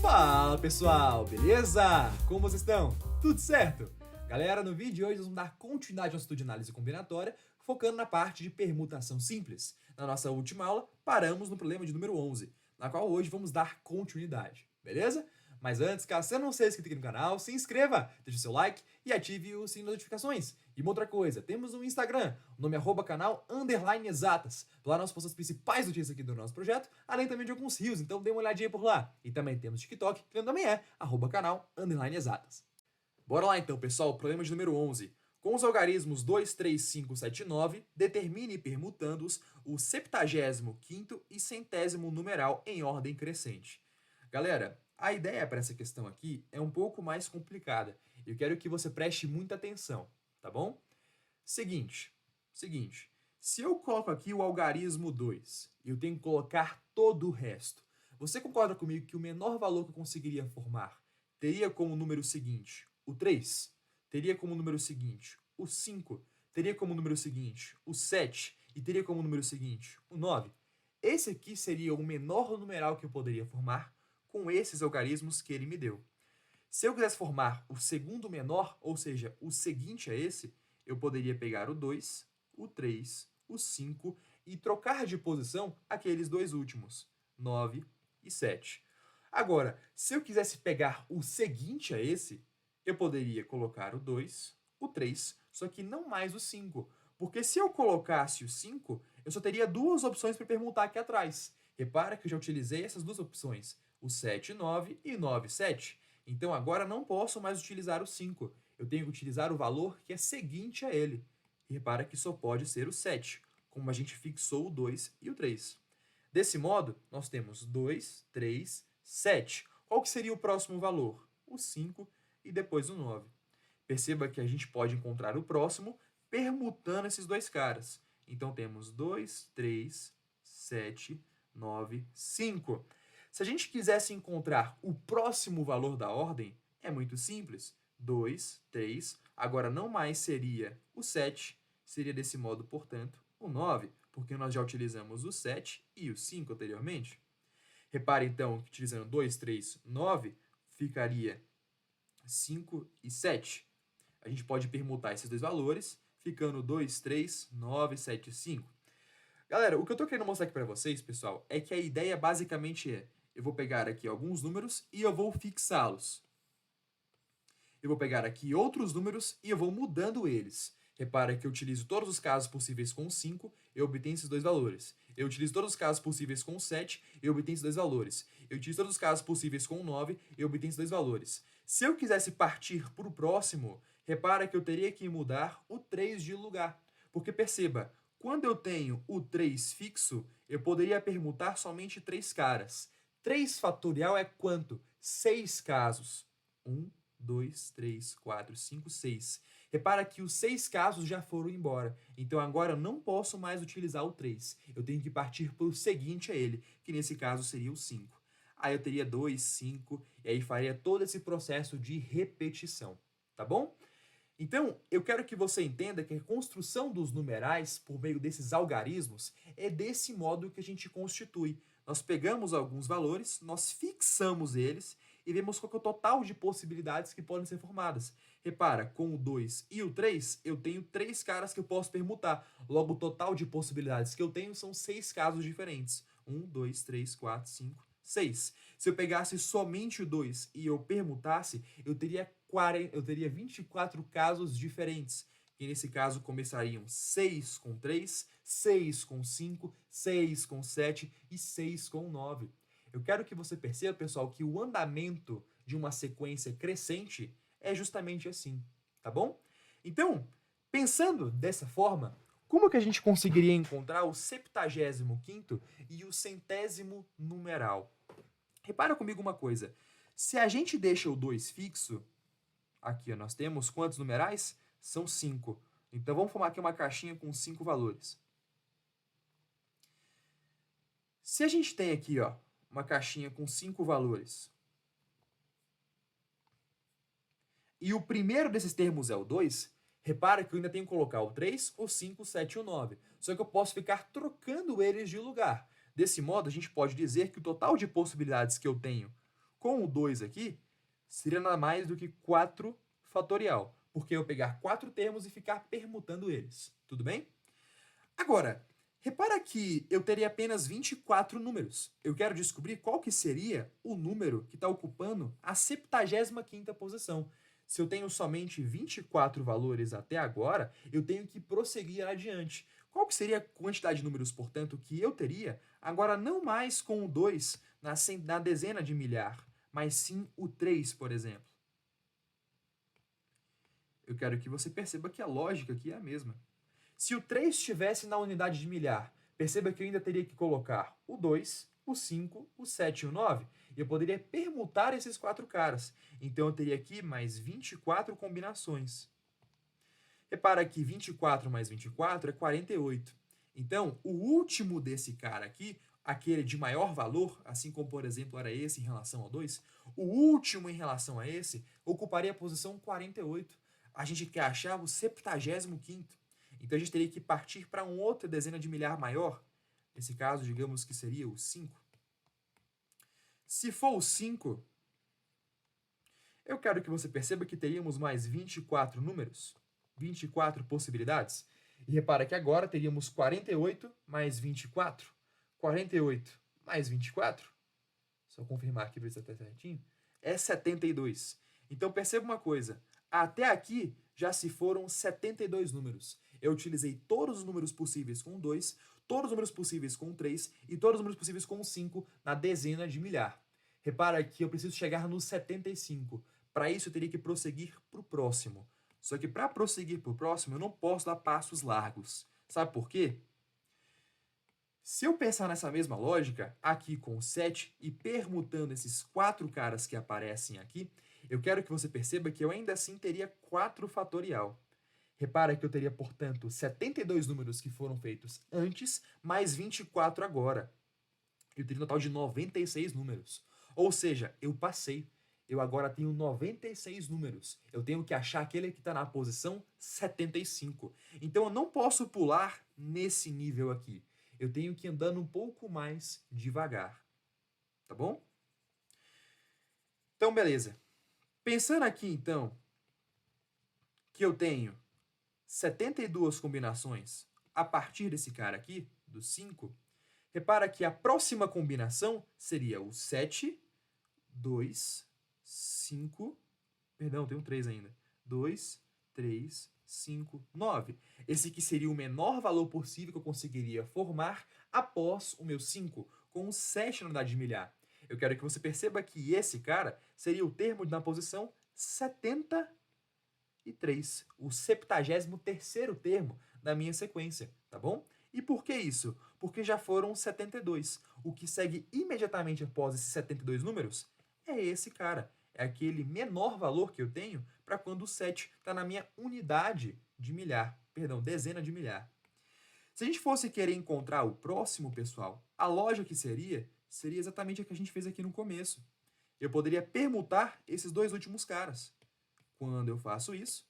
Fala pessoal, beleza? Como vocês estão? Tudo certo? Galera, no vídeo de hoje nós vamos dar continuidade ao estudo de análise combinatória, focando na parte de permutação simples. Na nossa última aula, paramos no problema de número 11, na qual hoje vamos dar continuidade, beleza? Mas antes, caso você não seja inscrito aqui no canal, se inscreva, deixe seu like e ative o sininho de notificações. E uma outra coisa, temos um Instagram, o nome é @canal_exatas. Lá nós postamos as principais notícias aqui do nosso projeto, além também de alguns rios, então dê uma olhadinha por lá. E também temos TikTok, que também é @canal_exatas. Bora lá então, pessoal, problema de número 11. Com os algarismos 2, 3, 5, 7 e 9, determine permutando-os o 75º e 100º numeral em ordem crescente. Galera, a ideia para essa questão aqui é um pouco mais complicada. Eu quero que você preste muita atenção, tá bom? Seguinte, se eu coloco aqui o algarismo 2 e eu tenho que colocar todo o resto, você concorda comigo que o menor valor que eu conseguiria formar teria como número seguinte o 3, teria como número seguinte o 5, teria como número seguinte o 7 e teria como número seguinte o 9? Esse aqui seria o menor numeral que eu poderia formar com esses algarismos que ele me deu. Se eu quisesse formar o segundo menor, ou seja, o seguinte a esse, eu poderia pegar o 2, o 3, o 5 e trocar de posição aqueles dois últimos, 9 e 7. Agora, se eu quisesse pegar o seguinte a esse, eu poderia colocar o 2, o 3, só que não mais o 5. Porque se eu colocasse o 5, eu só teria duas opções para permutar aqui atrás. Repara que eu já utilizei essas duas opções, o 7, 9 e 9, 7. Então agora não posso mais utilizar o 5. Eu tenho que utilizar o valor que é seguinte a ele. E repara que só pode ser o 7, como a gente fixou o 2 e o 3. Desse modo, nós temos 2, 3, 7. Qual que seria o próximo valor? O 5 e depois o 9. Perceba que a gente pode encontrar o próximo permutando esses dois caras. Então temos 2, 3, 7, 9, 5. Se a gente quisesse encontrar o próximo valor da ordem, é muito simples. 2, 3, agora não mais seria o 7, seria desse modo, portanto, o 9, porque nós já utilizamos o 7 e o 5 anteriormente. Repare então que utilizando 2, 3, 9, ficaria 5 e 7. A gente pode permutar esses dois valores, ficando 2, 3, 9, 7 e 5. Galera, o que eu estou querendo mostrar aqui para vocês, pessoal, é que a ideia basicamente é, eu vou pegar aqui alguns números e eu vou fixá-los. Eu vou pegar aqui outros números e eu vou mudando eles. Repara que eu utilizo todos os casos possíveis com 5, eu obtenho esses dois valores. Eu utilizo todos os casos possíveis com 7, eu obtenho esses dois valores. Eu utilizo todos os casos possíveis com 9, eu obtenho esses dois valores. Se eu quisesse partir para o próximo, repara que eu teria que mudar o 3 de lugar. Porque perceba, quando eu tenho o 3 fixo, eu poderia permutar somente 3 caras. 3 fatorial é quanto? 6 casos. 1, 2, 3, 4, 5, 6. Repara que os 6 casos já foram embora. Então agora eu não posso mais utilizar o 3. Eu tenho que partir para o seguinte a ele, que nesse caso seria o 5. Aí eu teria 2, 5, e aí faria todo esse processo de repetição. Tá bom? Então, eu quero que você entenda que a construção dos numerais por meio desses algarismos é desse modo que a gente constitui. Nós pegamos alguns valores, nós fixamos eles e vemos qual é o total de possibilidades que podem ser formadas. Repara, com o 2 e o 3, eu tenho 3 caras que eu posso permutar. Logo, o total de possibilidades que eu tenho são 6 casos diferentes. 1, 2, 3, 4, 5, 6. Se eu pegasse somente o 2 e eu permutasse, eu teria 24 casos diferentes. E nesse caso começariam 6 com 3, 6 com 5, 6 com 7 e 6 com 9. Eu quero que você perceba, pessoal, que o andamento de uma sequência crescente é justamente assim, tá bom? Então, pensando dessa forma, como que a gente conseguiria encontrar o 75º e o 100º numeral? Repara comigo uma coisa. Se a gente deixa o 2 fixo, aqui ó, nós temos quantos numerais? São 5. Então vamos formar aqui uma caixinha com 5 valores. Se a gente tem aqui ó, uma caixinha com 5 valores, e o primeiro desses termos é o 2, repara que eu ainda tenho que colocar o 3, o 5, o 7 e o 9. Só que eu posso ficar trocando eles de lugar. Desse modo, a gente pode dizer que o total de possibilidades que eu tenho Com o 2 aqui, seria nada mais do que 4 fatorial, porque eu pegar 4 termos e ficar permutando eles, tudo bem? Agora, repara que eu teria apenas 24 números. Eu quero descobrir qual que seria o número que está ocupando a 75ª posição. Se eu tenho somente 24 valores até agora, eu tenho que prosseguir adiante. Qual que seria a quantidade de números, portanto, que eu teria, agora não mais com o 2 na dezena de milhar, mas sim o 3, por exemplo? Eu quero que você perceba que a lógica aqui é a mesma. Se o 3 estivesse na unidade de milhar, perceba que eu ainda teria que colocar o 2, o 5, o 7 e o 9. E eu poderia permutar esses 4 caras. Então eu teria aqui mais 24 combinações. Repara que 24 mais 24 é 48. Então, o último desse cara aqui, aquele de maior valor, assim como, por exemplo, era esse em relação ao 2, o último em relação a esse ocuparia a posição 48. A gente quer achar o 75º. Então, a gente teria que partir para uma outra dezena de milhar maior. Nesse caso, digamos que seria o 5. Se for o 5, eu quero que você perceba que teríamos mais 24 números. 24 possibilidades. E repara que agora teríamos 48 mais 24. 48 mais 24. Só confirmar aqui para ver se está certinho. É 72. Então perceba uma coisa. Até aqui já se foram 72 números. Eu utilizei todos os números possíveis com 2, todos os números possíveis com 3 e todos os números possíveis com 5 na dezena de milhar. Repara que eu preciso chegar no 75. Para isso eu teria que prosseguir para o próximo. Só que para prosseguir para o próximo, eu não posso dar passos largos. Sabe por quê? Se eu pensar nessa mesma lógica, aqui com o 7 e permutando esses 4 caras que aparecem aqui, eu quero que você perceba que eu ainda assim teria 4 fatorial. Repara que eu teria, portanto, 72 números que foram feitos antes, mais 24 agora. Eu teria um total de 96 números. Ou seja, eu passei. Eu agora tenho 96 números. Eu tenho que achar aquele que está na posição 75. Então eu não posso pular nesse nível aqui. Eu tenho que ir andando um pouco mais devagar. Tá bom? Então, beleza. Pensando aqui, então, que eu tenho 72 combinações a partir desse cara aqui, do 5, repara que a próxima combinação seria o 7, 2, 5, perdão, tem um 3 ainda. 2, 3, 5, 9. Esse aqui seria o menor valor possível que eu conseguiria formar após o meu 5, com um 7 na unidade de milhar. Eu quero que você perceba que esse cara seria o termo na posição 73, o 73º termo da minha sequência, tá bom? E por que isso? Porque já foram 72. O que segue imediatamente após esses 72 números é esse cara. É aquele menor valor que eu tenho para quando o 7 está na minha unidade de milhar, perdão, dezena de milhar. Se a gente fosse querer encontrar o próximo, pessoal, a lógica que seria exatamente a que a gente fez aqui no começo. Eu poderia permutar esses dois últimos caras. Quando eu faço isso,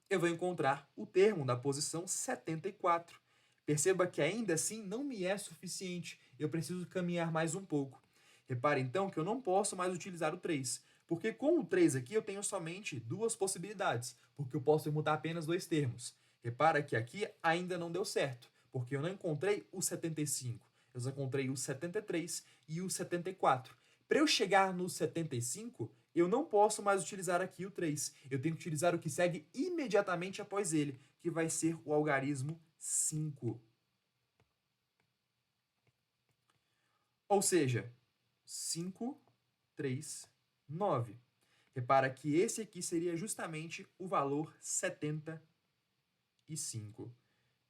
eu vou encontrar o termo da posição 74. Perceba que ainda assim não me é suficiente. Eu preciso caminhar mais um pouco. Repare então que eu não posso mais utilizar o 3, porque com o 3 aqui eu tenho somente duas possibilidades, porque eu posso permutar apenas dois termos. Repara que aqui ainda não deu certo, porque eu não encontrei o 75, eu só encontrei o 73 e o 74. Para eu chegar no 75, eu não posso mais utilizar aqui o 3. Eu tenho que utilizar o que segue imediatamente após ele, que vai ser o algarismo 5. Ou seja, 5, 3, 9. Repara que esse aqui seria justamente o valor 75.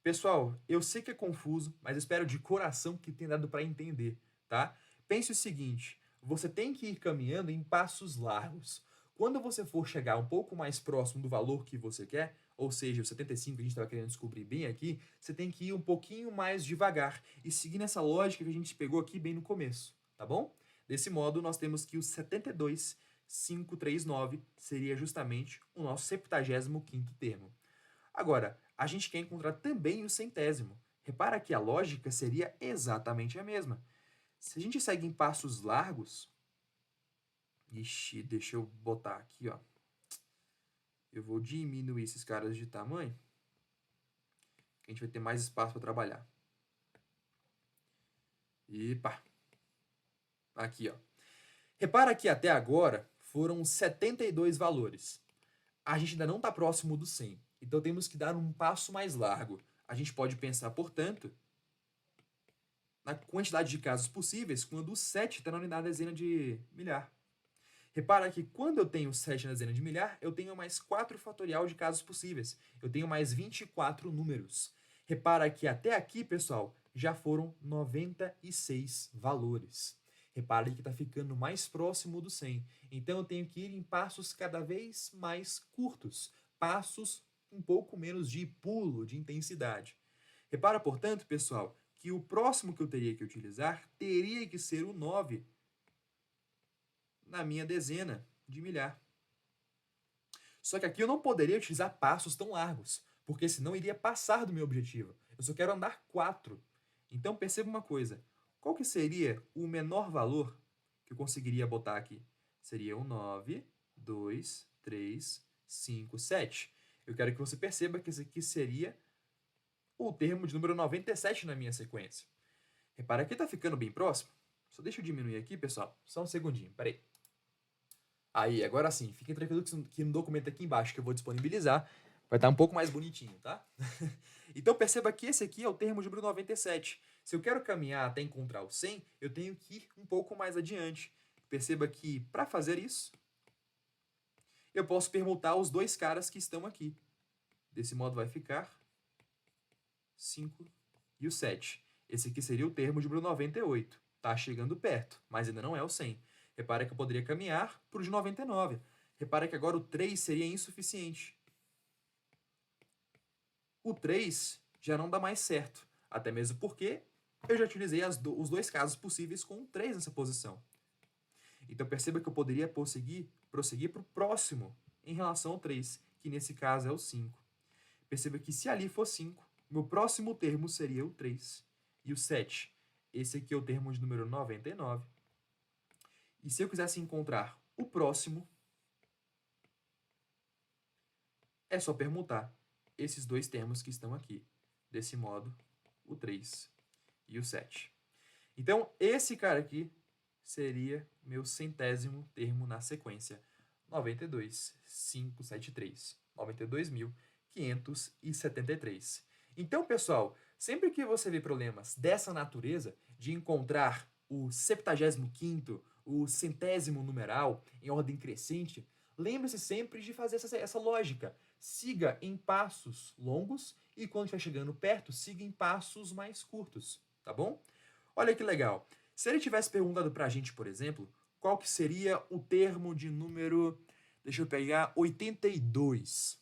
Pessoal, eu sei que é confuso, mas espero de coração que tenha dado para entender, tá? Pense o seguinte, você tem que ir caminhando em passos largos. Quando você for chegar um pouco mais próximo do valor que você quer, ou seja, o 75 que a gente estava querendo descobrir bem aqui, você tem que ir um pouquinho mais devagar e seguir essa lógica que a gente pegou aqui bem no começo, tá bom? Desse modo, nós temos que o 72,539 seria justamente o nosso 75º termo. Agora, a gente quer encontrar também o centésimo. Repara que a lógica seria exatamente a mesma. Se a gente segue em passos largos, Ixi, deixa eu botar aqui, ó. Eu vou diminuir esses caras de tamanho, que a gente vai ter mais espaço para trabalhar. E pá. Aqui, ó. Repara que até agora foram 72 valores. A gente ainda não está próximo do 100. Então temos que dar um passo mais largo. A gente pode pensar, portanto, na quantidade de casos possíveis quando o 7 está na dezena de milhar. Repara que quando eu tenho 7 na dezena de milhar, eu tenho mais 4 fatorial de casos possíveis. Eu tenho mais 24 números. Repara que até aqui, pessoal, já foram 96 valores. Repare que está ficando mais próximo do 100. Então eu tenho que ir em passos cada vez mais curtos. Passos um pouco menos de pulo, de intensidade. Repara, portanto, pessoal, que o próximo que eu teria que utilizar teria que ser o 9 na minha dezena de milhar. Só que aqui eu não poderia utilizar passos tão largos, porque senão iria passar do meu objetivo. Eu só quero andar 4. Então perceba uma coisa. Qual que seria o menor valor que eu conseguiria botar aqui? Seria o 9, 2, 3, 5, 7. Eu quero que você perceba que esse aqui seria o termo de número 97 na minha sequência. Repara que está ficando bem próximo. Só deixa eu diminuir aqui, pessoal. Só um segundinho, peraí. Aí, agora sim, fiquem tranquilos que no documento aqui embaixo que eu vou disponibilizar vai estar um pouco mais bonitinho, tá? Então perceba que esse aqui é o termo de número 97. Se eu quero caminhar até encontrar o 100, eu tenho que ir um pouco mais adiante. Perceba que, para fazer isso, eu posso permutar os dois caras que estão aqui. Desse modo vai ficar 5 e o 7. Esse aqui seria o termo de número 98. Tá chegando perto, mas ainda não é o 100. Repara que eu poderia caminhar para o de 99. Repara que agora o 3 seria insuficiente. O 3 já não dá mais certo. Até mesmo porque eu já utilizei os dois casos possíveis com o 3 nessa posição. Então perceba que eu poderia prosseguir para o próximo em relação ao 3, que nesse caso é o 5. Perceba que se ali for 5, meu próximo termo seria o 3. E o 7, esse aqui é o termo de número 99. E se eu quisesse encontrar o próximo, é só permutar esses dois termos que estão aqui. Desse modo, o 3 e o 7. Então, esse cara aqui seria meu centésimo termo na sequência. 92.573. 92.573. Então, pessoal, sempre que você vê problemas dessa natureza, de encontrar o 75º, o centésimo numeral em ordem crescente, lembre-se sempre de fazer essa lógica. Siga em passos longos e quando estiver chegando perto, siga em passos mais curtos, tá bom? Olha que legal. Se ele tivesse perguntado pra gente, por exemplo, qual que seria o termo de número, deixa eu pegar, 82.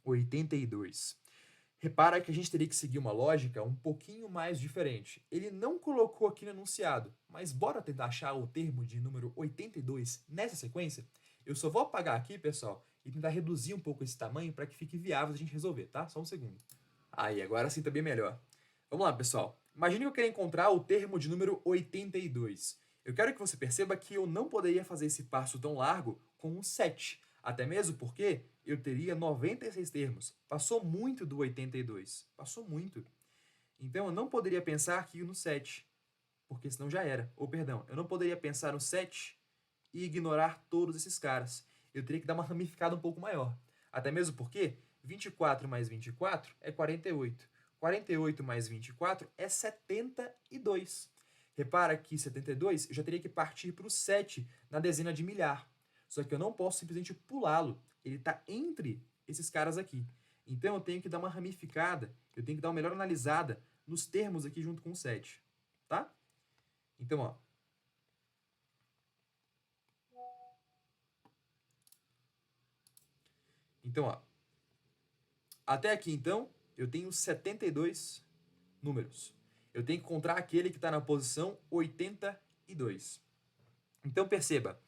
82. Repara que a gente teria que seguir uma lógica um pouquinho mais diferente. Ele não colocou aqui no enunciado, mas bora tentar achar o termo de número 82 nessa sequência? Eu só vou apagar aqui, pessoal, e tentar reduzir um pouco esse tamanho para que fique viável a gente resolver, tá? Só um segundo. Aí, agora sim tá bem melhor. Vamos lá, pessoal. Imagine que eu quero encontrar o termo de número 82. Eu quero que você perceba que eu não poderia fazer esse passo tão largo com um 7. Até mesmo porque eu teria 96 termos. Passou muito do 82. Passou muito. Então eu não poderia pensar aqui no 7, porque senão já era. Ou perdão, eu não poderia pensar no 7 e ignorar todos esses caras. Eu teria que dar uma ramificada um pouco maior. Até mesmo porque 24 mais 24 é 48. 48 mais 24 é 72. Repara que 72 eu já teria que partir para o 7 na dezena de milhar. Só que eu não posso simplesmente pulá-lo. Ele está entre esses caras aqui. Então eu tenho que dar uma ramificada, eu tenho que dar uma melhor analisada nos termos aqui junto com o 7. Tá? Então, ó. Então, ó. Até aqui, então, eu tenho 72 números. Eu tenho que encontrar aquele que está na posição 82. Então, perceba,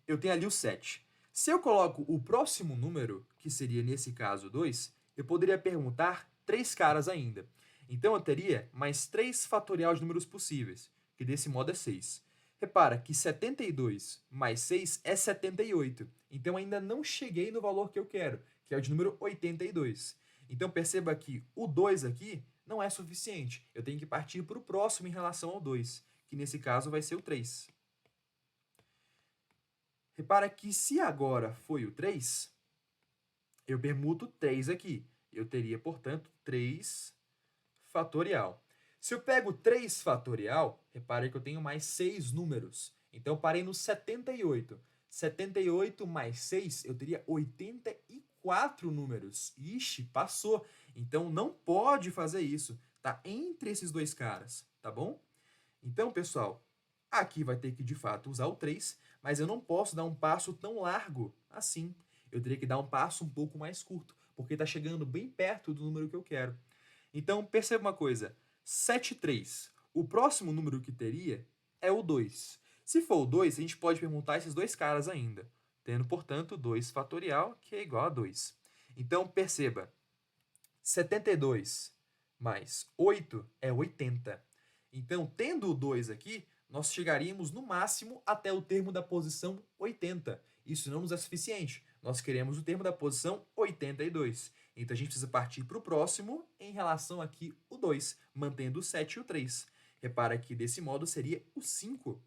eu tenho ali o 7. Se eu coloco o próximo número, que seria nesse caso 2, eu poderia perguntar 3 caras ainda. Então eu teria mais 3 fatorial de números possíveis, que desse modo é 6. Repara que 72 mais 6 é 78. Então, ainda não cheguei no valor que eu quero, que é o de número 82. Então, perceba que o 2 aqui não é suficiente. Eu tenho que partir para o próximo em relação ao 2, que nesse caso vai ser o 3. Repara que se agora foi o 3, eu permuto 3 aqui. Eu teria, portanto, 3 fatorial. Se eu pego 3 fatorial, repare que eu tenho mais 6 números. Então, eu parei no 78. 78 mais 6, eu teria 84 números. Ixi, passou. Então, não pode fazer isso. Tá entre esses dois caras, tá bom? Então, pessoal, aqui vai ter que, de fato, usar o 3, mas eu não posso dar um passo tão largo assim. Eu teria que dar um passo um pouco mais curto, porque está chegando bem perto do número que eu quero. Então, perceba uma coisa. 7, 3. O próximo número que teria é o 2. Se for o 2, a gente pode perguntar esses dois caras ainda, tendo, portanto, 2 fatorial, que é igual a 2. Então, perceba. 72 mais 8 é 80. Então, tendo o 2 aqui, nós chegaríamos no máximo até o termo da posição 80. Isso não nos é suficiente. Nós queremos o termo da posição 82. Então, a gente precisa partir para o próximo em relação aqui o 2, mantendo o 7 e o 3. Repara que, desse modo, seria o 5.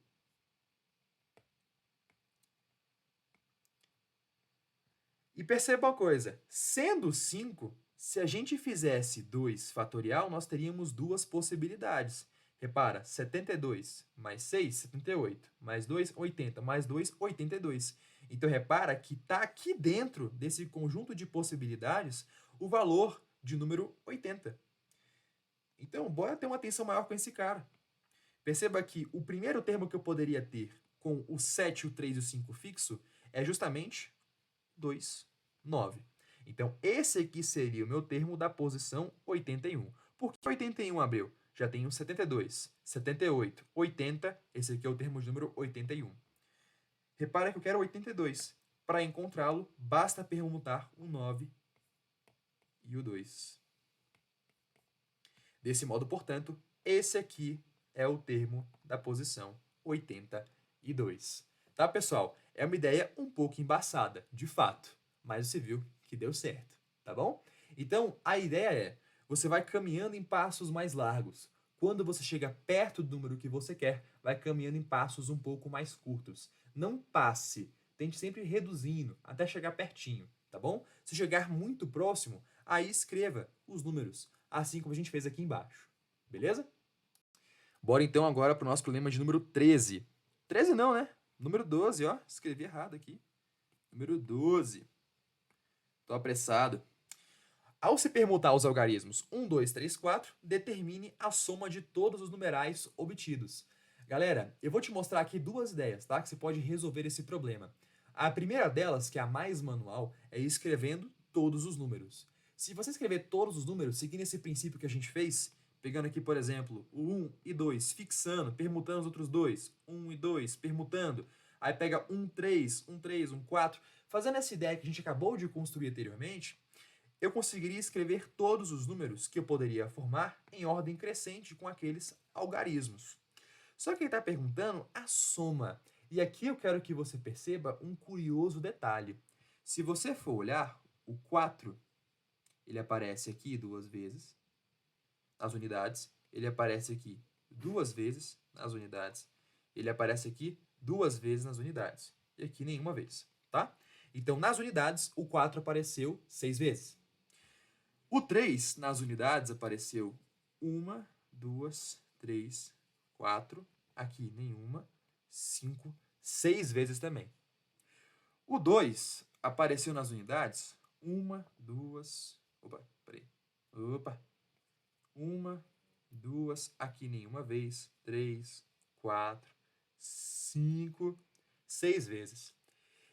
E perceba uma coisa, sendo 5, se a gente fizesse 2 fatorial, nós teríamos duas possibilidades. Repara, 72 mais 6, 78, mais 2, 80, mais 2, 82. Então, repara que está aqui dentro desse conjunto de possibilidades o valor de número 80. Então, bora ter uma atenção maior com esse cara. Perceba que o primeiro termo que eu poderia ter com o 7, o 3 e o 5 fixo é justamente 2, 9. Então, esse aqui seria o meu termo da posição 81. Por que 81, Abreu? Já tenho 72, 78, 80. Esse aqui é o termo de número 81. Repara que eu quero 82. Para encontrá-lo, basta permutar o 9 e o 2. Desse modo, portanto, esse aqui é o termo da posição 82. Tá, pessoal? É uma ideia um pouco embaçada, de fato, mas você viu que deu certo, tá bom? Então, a ideia é, você vai caminhando em passos mais largos. Quando você chega perto do número que você quer, vai caminhando em passos um pouco mais curtos. Não passe, tente sempre ir reduzindo até chegar pertinho, tá bom? Se chegar muito próximo, aí escreva os números, assim como a gente fez aqui embaixo, beleza? Bora então agora para o nosso problema de número 13. 13 não, né? Número 12, ó. Escrevi errado aqui. Número 12. Tô apressado. Ao se permutar os algarismos 1, 2, 3, 4, determine a soma de todos os numerais obtidos. Galera, eu vou te mostrar aqui duas ideias, tá? Que você pode resolver esse problema. A primeira delas, que é a mais manual, é ir escrevendo todos os números. Se você escrever todos os números, seguindo esse princípio que a gente fez, pegando aqui, por exemplo, o 1 e 2, fixando, permutando os outros dois, 1 e 2, permutando, aí pega 1, 3, 1, 3, 1, 4, fazendo essa ideia que a gente acabou de construir anteriormente, eu conseguiria escrever todos os números que eu poderia formar em ordem crescente com aqueles algarismos. Só que ele está perguntando a soma. E aqui eu quero que você perceba um curioso detalhe. Se você for olhar, o 4, ele aparece aqui duas vezes nas unidades. Ele aparece aqui duas vezes nas unidades. Ele aparece aqui duas vezes nas unidades. E aqui nenhuma vez, tá? Então, nas unidades, o 4 apareceu 6 vezes. O 3 nas unidades apareceu 1, 2, 3, 4, aqui nenhuma, 5, 6 vezes também. O 2 apareceu nas unidades 1, 2, opa, 1, 2, aqui nenhuma vez, 3, 4, 5, 6 vezes.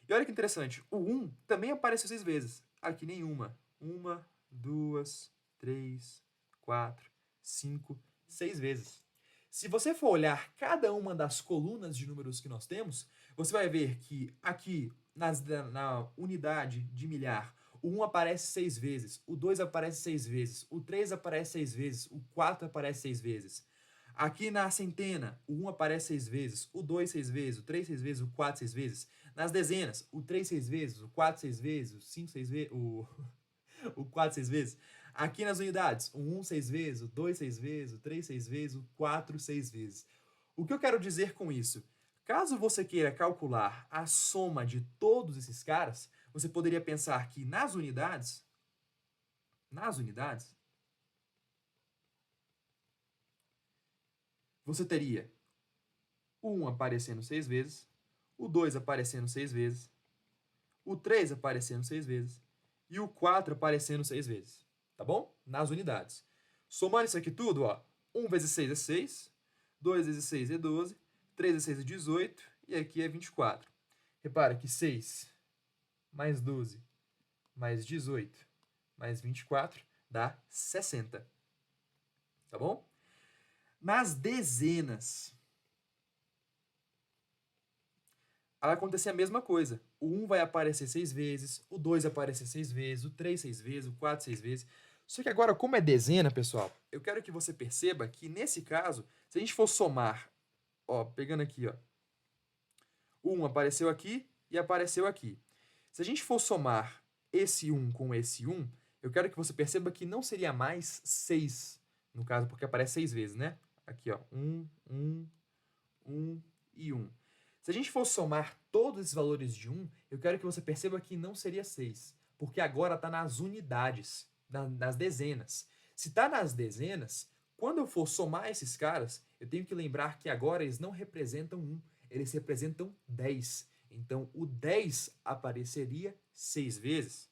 E olha que interessante, o 1 também apareceu 6 vezes, aqui nenhuma, 1, 2, 3, 4, 5, 6 vezes. Se você for olhar cada uma das colunas de números que nós temos, você vai ver que aqui na unidade de milhar, o 1 aparece 6 vezes, o 2 aparece 6 vezes, o 3 aparece 6 vezes, o 4 aparece 6 vezes. Aqui na centena, o 1 aparece 6 vezes, o 2 6 vezes, o 3 6 vezes, o 4 6 vezes. Nas dezenas, o 3 6 vezes, o 4 6 vezes, o 5 6 vezes, o 4 6 vezes. Aqui nas unidades, o 1 6 vezes, o 2 6 vezes, o 3 6 vezes, o 4 6 vezes. O que eu quero dizer com isso? Caso você queira calcular a soma de todos esses caras, você poderia pensar que nas unidades, você teria o 1 aparecendo 6 vezes, o 2 aparecendo 6 vezes, o 3 aparecendo 6 vezes e o 4 aparecendo 6 vezes, tá bom? Nas unidades. Somando isso aqui tudo, ó, 1 vezes 6 é 6, 2 vezes 6 é 12, 3 vezes 6 é 18 e aqui é 24. Repara que 6 mais 12 mais 18 mais 24 dá 60, tá bom? Nas dezenas, vai acontecer a mesma coisa. O 1 vai aparecer 6 vezes, o 2 vai aparecer 6 vezes, o 3 6 vezes, o 4 6 vezes. Só que agora, como é dezena, pessoal, eu quero que você perceba que, nesse caso, se a gente for somar, ó, pegando aqui, ó, o 1 apareceu aqui e apareceu aqui. Se a gente for somar esse 1 com esse 1, eu quero que você perceba que não seria mais 6, no caso, porque aparece 6 vezes, né? Aqui, ó, 1, 1, 1 e 1. Se a gente for somar todos esses valores de 1, eu quero que você perceba que não seria 6, porque agora está nas unidades, nas dezenas. Se está nas dezenas, quando eu for somar esses caras, eu tenho que lembrar que agora eles não representam 1, eles representam 10. Então, o 10 apareceria 6 vezes.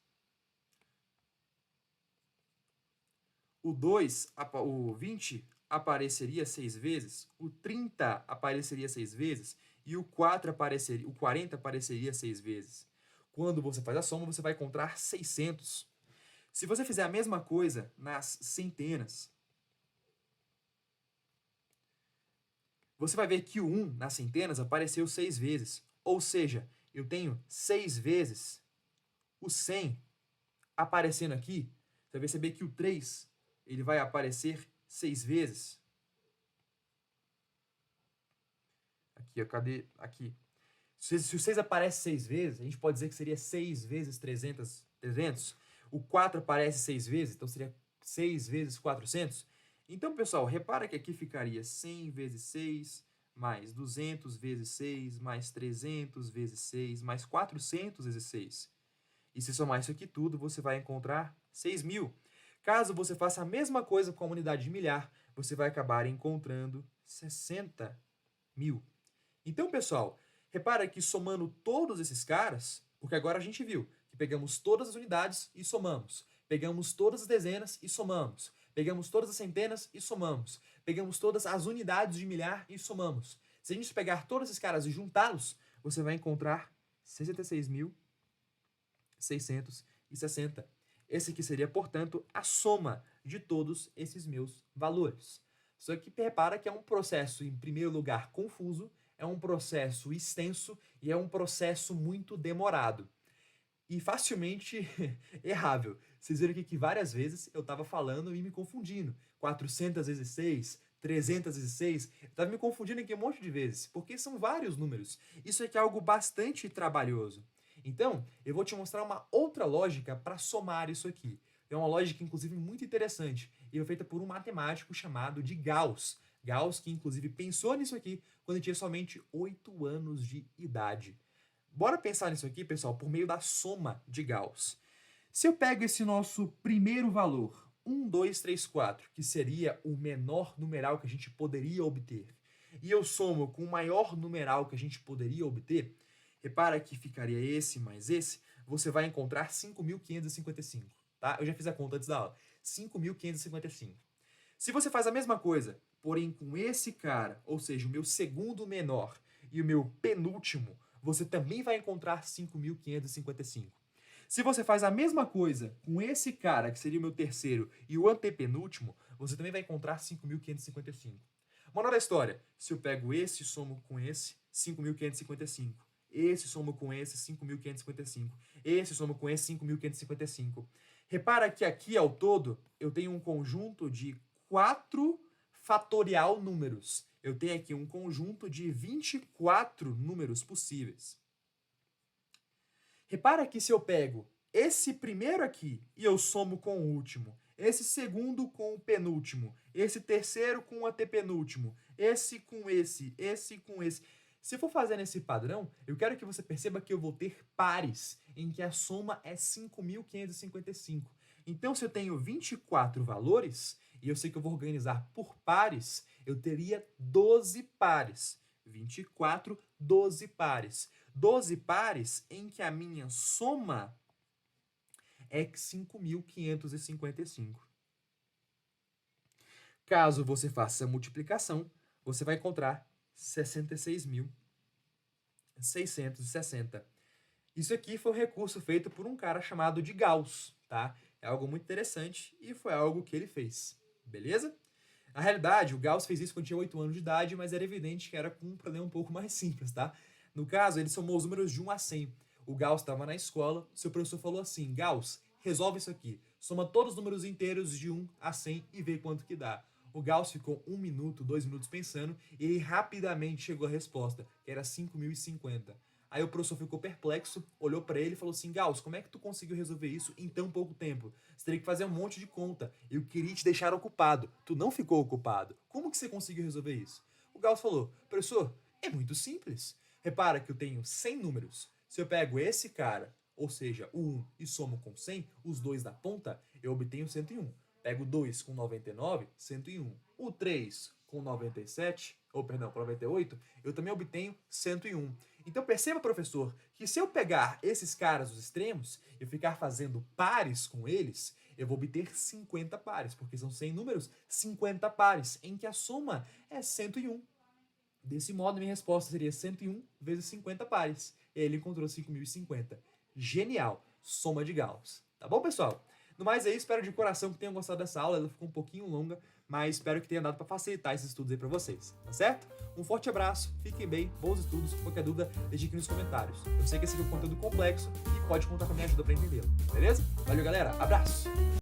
O 2, o 20 apareceria 6 vezes, o 30 apareceria 6 vezes e o 40 apareceria 6 vezes. Quando você faz a soma, você vai encontrar 600. Se você fizer a mesma coisa nas centenas, você vai ver que o 1 nas centenas apareceu 6 vezes. Ou seja, eu tenho 6 vezes o 100 aparecendo aqui. Você vai perceber que o 3 ele vai aparecer 6 vezes. Aqui, ó, cadê? Aqui. Se o 6 aparece 6 vezes, a gente pode dizer que seria 6 vezes 300. O 4 aparece 6 vezes, então seria 6 vezes 400. Então, pessoal, repara que aqui ficaria 100 vezes 6, mais 200 vezes 6, mais 300 vezes 6, mais 400 vezes 6. E se somar isso aqui tudo, você vai encontrar 6.000. Caso você faça a mesma coisa com a unidade de milhar, você vai acabar encontrando 60.000. Então, pessoal, repara que somando todos esses caras, porque agora a gente viu que pegamos todas as unidades e somamos, pegamos todas as dezenas e somamos, pegamos todas as centenas e somamos, pegamos todas as unidades de milhar e somamos. Se a gente pegar todos esses caras e juntá-los, você vai encontrar 66.660. Esse aqui seria, portanto, a soma de todos esses meus valores. Só que repara que é um processo, em primeiro lugar, confuso, é um processo extenso e é um processo muito demorado. E facilmente errável. Vocês viram aqui que várias vezes eu estava falando e me confundindo. 400 vezes 6, 300 vezes 6. Eu estava me confundindo aqui um monte de vezes, porque são vários números. Isso aqui é algo bastante trabalhoso. Então, eu vou te mostrar uma outra lógica para somar isso aqui. É uma lógica, inclusive, muito interessante e foi feita por um matemático chamado de Gauss. Gauss, que inclusive pensou nisso aqui quando ele tinha somente 8 anos de idade. Bora pensar nisso aqui, pessoal, por meio da soma de Gauss. Se eu pego esse nosso primeiro valor, 1, 2, 3, 4, que seria o menor numeral que a gente poderia obter, e eu somo com o maior numeral que a gente poderia obter, repara que ficaria esse mais esse, você vai encontrar 5.555, tá? Eu já fiz a conta antes da aula. 5.555. Se você faz a mesma coisa, porém com esse cara, ou seja, o meu segundo menor e o meu penúltimo, você também vai encontrar 5.555. Se você faz a mesma coisa com esse cara, que seria o meu terceiro, e o antepenúltimo, você também vai encontrar 5.555. Moral da história, se eu pego esse e somo com esse, 5.555. Esse somo com esse, 5.555. Esse somo com esse, 5.555. Repara que aqui, ao todo, eu tenho um conjunto de 4 fatorial números. Eu tenho aqui um conjunto de 24 números possíveis. Repara que se eu pego esse primeiro aqui e eu somo com o último, esse segundo com o penúltimo, esse terceiro com o antepenúltimo, esse com esse com esse. Se eu for fazendo esse padrão, eu quero que você perceba que eu vou ter pares, em que a soma é 5.555. Então, se eu tenho 24 valores, e eu sei que eu vou organizar por pares, eu teria 12 pares. 24, 12 pares. 12 pares em que a minha soma é 5.555. Caso você faça a multiplicação, você vai encontrar 66.660. Isso aqui foi um recurso feito por um cara chamado de Gauss, tá? É algo muito interessante e foi algo que ele fez, beleza? Na realidade, o Gauss fez isso quando tinha 8 anos de idade, mas era evidente que era com um problema um pouco mais simples, tá? No caso, ele somou os números de 1 a 100. O Gauss estava na escola, seu professor falou assim, Gauss, resolve isso aqui. Soma todos os números inteiros de 1 a 100 e vê quanto que dá. O Gauss ficou 1 minuto, 2 minutos pensando e ele rapidamente chegou à resposta, que era 5.050. Aí o professor ficou perplexo, olhou para ele e falou assim, Gauss, como é que tu conseguiu resolver isso em tão pouco tempo? Você teria que fazer um monte de conta. Eu queria te deixar ocupado. Tu não ficou ocupado. Como que você conseguiu resolver isso? O Gauss falou, professor, é muito simples. Repara que eu tenho 100 números. Se eu pego esse cara, ou seja, o 1, e somo com 100, os dois da ponta, eu obtenho 101. Pego o 2 com 99, 101. O 3 com 97, com 98, eu também obtenho 101. Então perceba, professor, que se eu pegar esses caras, os extremos, e ficar fazendo pares com eles, eu vou obter 50 pares, porque são 100 números, 50 pares, em que a soma é 101. Desse modo, minha resposta seria 101 vezes 50 pares. E aí ele encontrou 5.050. Genial! Soma de Gauss. Tá bom, pessoal? No mais é isso, espero de coração que tenham gostado dessa aula. Ela ficou um pouquinho longa, mas espero que tenha dado para facilitar esses estudos aí para vocês, tá certo? Um forte abraço, fiquem bem, bons estudos. Qualquer dúvida, deixe aqui nos comentários. Eu sei que esse aqui é um conteúdo complexo e pode contar com a minha ajuda para entendê-lo, beleza? Valeu, galera, abraço!